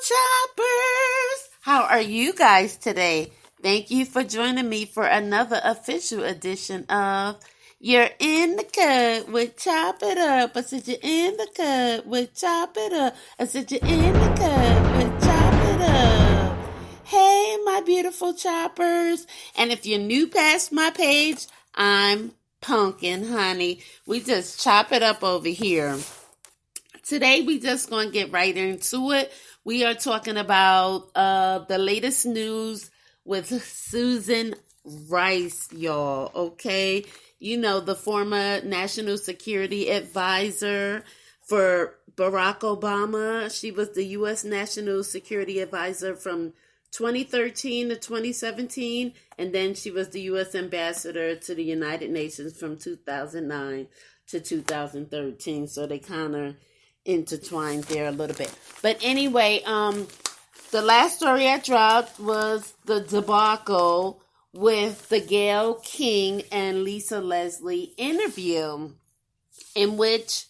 Choppers! How are you guys today? Thank you for joining me for another official edition of You're in the Cut with Chop It Up. I said you're in the cut with Chop It Up. I said you're in the cut with Chop It Up. Hey, my beautiful choppers. And if you're new past my page, I'm Pumpkin, honey. We just chop it up over here. Today, we just going to get right into it. We are talking about the latest news with Susan Rice, y'all, okay? You know, the former National Security Advisor for Barack Obama. She was the U.S. National Security Advisor from 2013 to 2017, and then she was the U.S. Ambassador to the United Nations from 2009 to 2013, so they kind of intertwined there a little bit. But anyway, the last story I dropped was the debacle with the Gayle King and Lisa Leslie interview, in which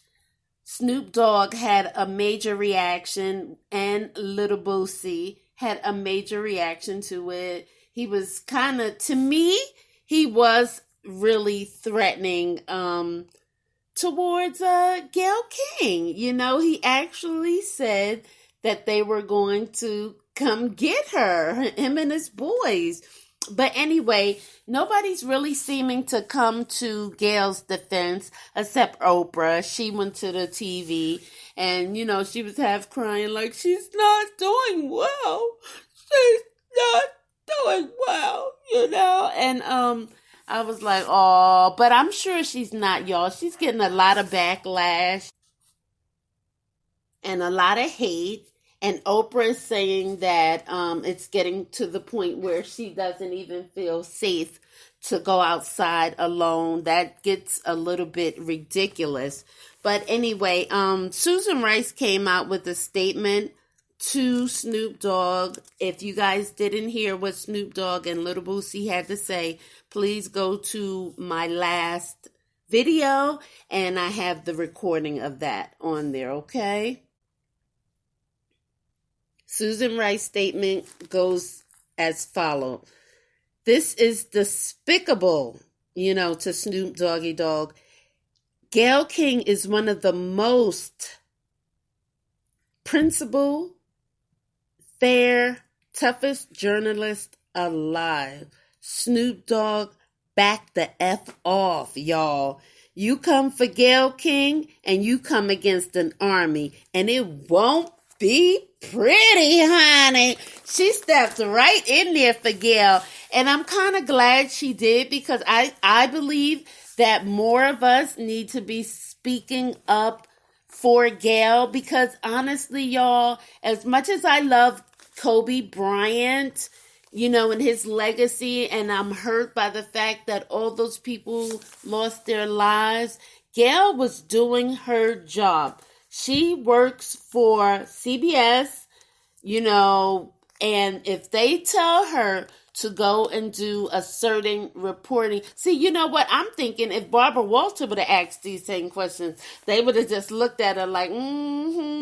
Snoop Dogg had a major reaction and Little Boosie had a major reaction to it. He was kind of, to me, he was really threatening towards Gayle King. You know, he actually said that they were going to come get her, him and his boys. But anyway, nobody's really seeming to come to Gayle's defense except Oprah. She went to the TV and, you know, she was half crying like, she's not doing well. She's not doing well, you know. And I was like, oh, but I'm sure she's not, y'all. She's getting a lot of backlash and a lot of hate. And Oprah is saying that it's getting to the point where she doesn't even feel safe to go outside alone. That gets a little bit ridiculous. But anyway, Susan Rice came out with a statement to Snoop Dogg. If you guys didn't hear what Snoop Dogg and Little Boosie had to say, please go to my last video, and I have the recording of that on there, okay? Susan Rice's statement goes as follows. This is despicable, you know, to Snoop Doggy Dogg. Gayle King is one of the most principled, fair, toughest journalists alive. Snoop Dogg, back the F off, y'all. You come for Gayle King and you come against an army, and it won't be pretty, honey. She stepped right in there for Gayle, and I'm kind of glad she did, because I believe that more of us need to be speaking up for Gayle, because honestly, y'all, as much as I love Kobe Bryant, you know, and his legacy, and I'm hurt by the fact that all those people lost their lives, Gayle was doing her job. She works for CBS, you know, and if they tell her to go and do a certain reporting. See, you know what? I'm thinking if Barbara Walter would have asked these same questions, they would have just looked at her like,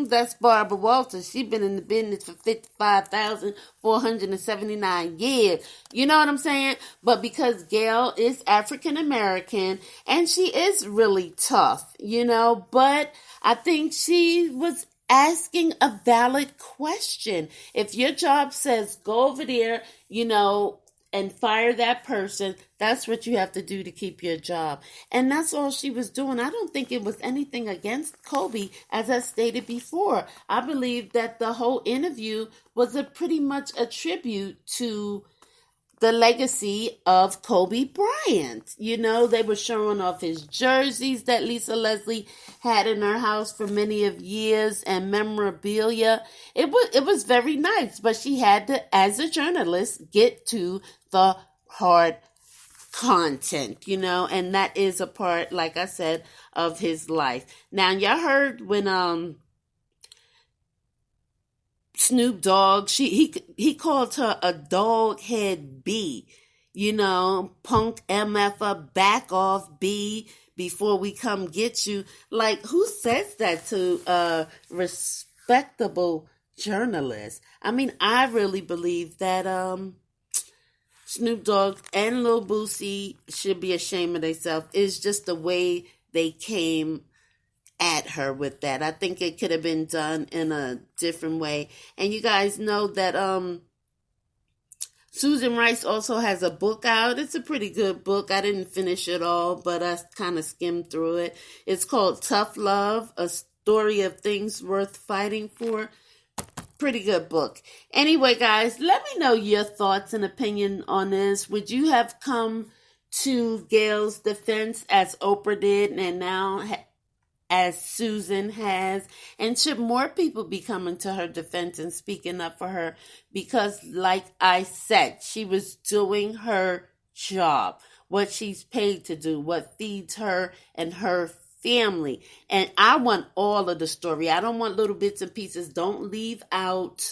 that's Barbara Walter. She's been in the business for 55,479 years. You know what I'm saying? But because Gayle is African American and she is really tough, you know, but I think she was asking a valid question. If your job says go over there, you know, and fire that person, that's what you have to do to keep your job. And that's all she was doing. I don't think it was anything against Kobe, as I stated before. I believe that the whole interview was pretty much a tribute to the legacy of Kobe Bryant. You know, they were showing off his jerseys that Lisa Leslie had in her house for many of years and memorabilia. It was very nice, but she had to, as a journalist, get to the hard content, you know, and that is a part, like I said, of his life. Now, y'all heard when Snoop Dogg, he called her a dog head B, you know, punk MFer, back off B before we come get you. Like, who says that to a respectable journalist. I mean, I really believe that Snoop Dogg and Lil Boosie should be ashamed of themselves. It's just the way they came at her with that. I think it could have been done in a different way. And you guys know that Susan Rice also has a book out. It's a pretty good book. I didn't finish it all, but I kind of skimmed through it. It's called Tough Love, A Story of Things Worth Fighting For. Pretty good book. Anyway, guys, let me know your thoughts and opinion on this. Would you have come to Gayle's defense as Oprah did and now as Susan has? And should more people be coming to her defense and speaking up for her? Because like I said, she was doing her job, what she's paid to do, what feeds her and her family. And I want all of the story. I don't want little bits and pieces. Don't leave out,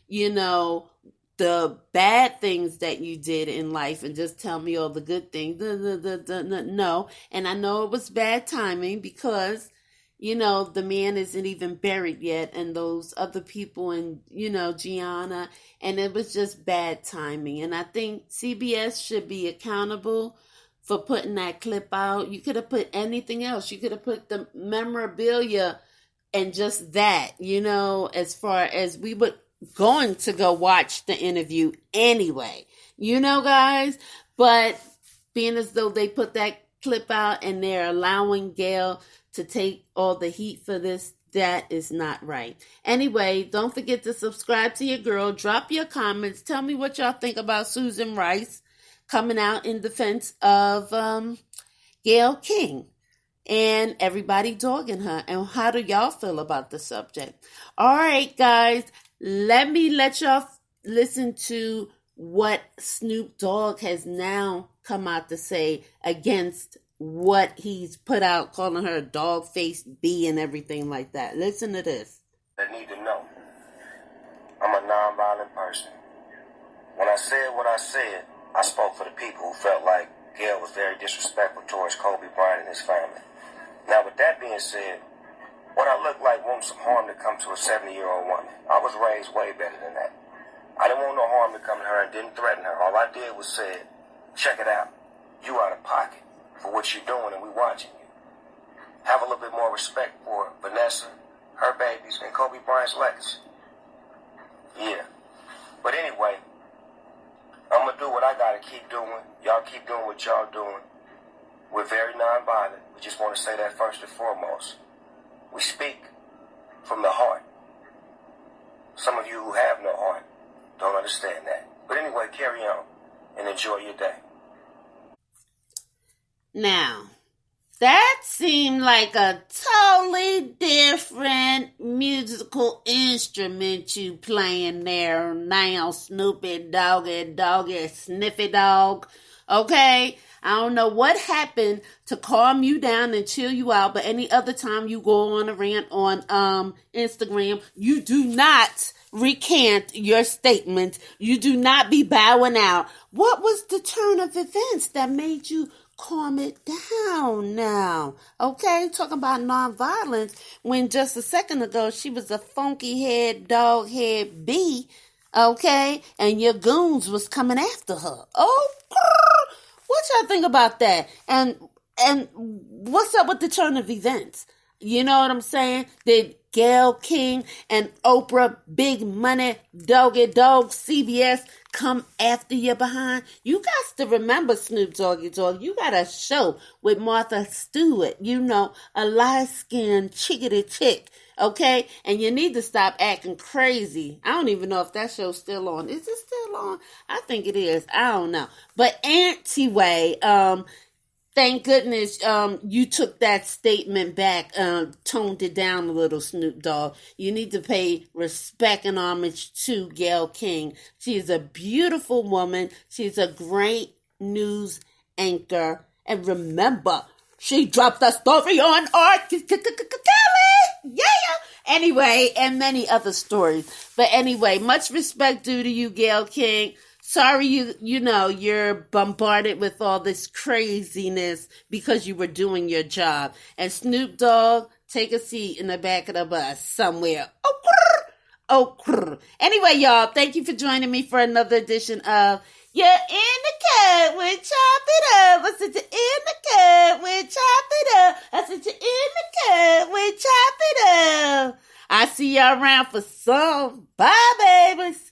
the bad things that you did in life and just tell me all the good things. No. And I know it was bad timing because, the man isn't even buried yet, and those other people and, Gianna, and it was just bad timing. And I think CBS should be accountable for putting that clip out. You could have put anything else. You could have put the memorabilia and just that, as far as we were going to go watch the interview anyway, guys. But being as though they put that clip out and they're allowing Gayle to take all the heat for this, that is not right. Anyway, don't forget to subscribe to your girl. Drop your comments. Tell me what y'all think about Susan Rice coming out in defense of Gayle King and everybody dogging her. And how do y'all feel about the subject? All right, guys, let y'all listen to what Snoop Dogg has now come out to say against what he's put out, calling her a dog-faced bee and everything like that. Listen to this. I need to know. I'm a non-violent person. When I said what I said, I spoke for the people who felt like Gayle was very disrespectful towards Kobe Bryant and his family. Now, with that being said, what I look like wants some harm to come to a 70-year-old woman. I was raised way better than that. I didn't want no harm to come to her and didn't threaten her. All I did was said, check it out. You out of pocket for what you're doing and we watching you. Have a little bit more respect for Vanessa, her babies, and Kobe Bryant's legacy. Yeah. But anyway, I'm going to do what I got to keep doing. Y'all keep doing what y'all doing. We're very nonviolent. We just want to say that first and foremost. We speak from the heart. Some of you who have no heart don't understand that. But anyway, carry on and enjoy your day. Now, that seemed like a totally different musical instrument you playing there now, Snoopy Doggy Sniffy Dog. Okay? I don't know what happened to calm you down and chill you out, but any other time you go on a rant on Instagram, you do not recant your statement. You do not be bowing out. What was the turn of events that made you calm it down now? Okay, talking about nonviolence when just a second ago she was a funky head, dog head bee, okay, and your goons was coming after her. Oh, what y'all think about that? And what's up with the turn of events? You know what I'm saying? Did Gayle King and Oprah, Big Money, Doggy Dog, CBS come after you behind? You got to remember, Snoop Doggy Dogg, you got a show with Martha Stewart, a light-skinned chickadee chick, okay? And you need to stop acting crazy. I don't even know if that show's still on. Is it still on? I think it is. I don't know. But anyway, thank goodness you took that statement back, toned it down a little, Snoop Dogg. You need to pay respect and homage to Gayle King. She is a beautiful woman. She's a great news anchor. And remember, she dropped a story on Art Kelly. Yeah. Anyway, and many other stories. But anyway, much respect due to you, Gayle King. Sorry, you're bombarded with all this craziness because you were doing your job. And Snoop Dogg, take a seat in the back of the bus somewhere. Oh, anyway, y'all, thank you for joining me for another edition of You're in the Cut with Chop It Up. I said you're in the cut with Chop It Up. I said you're in the cut with Chop It Up. I see y'all around for some. Bye, babies.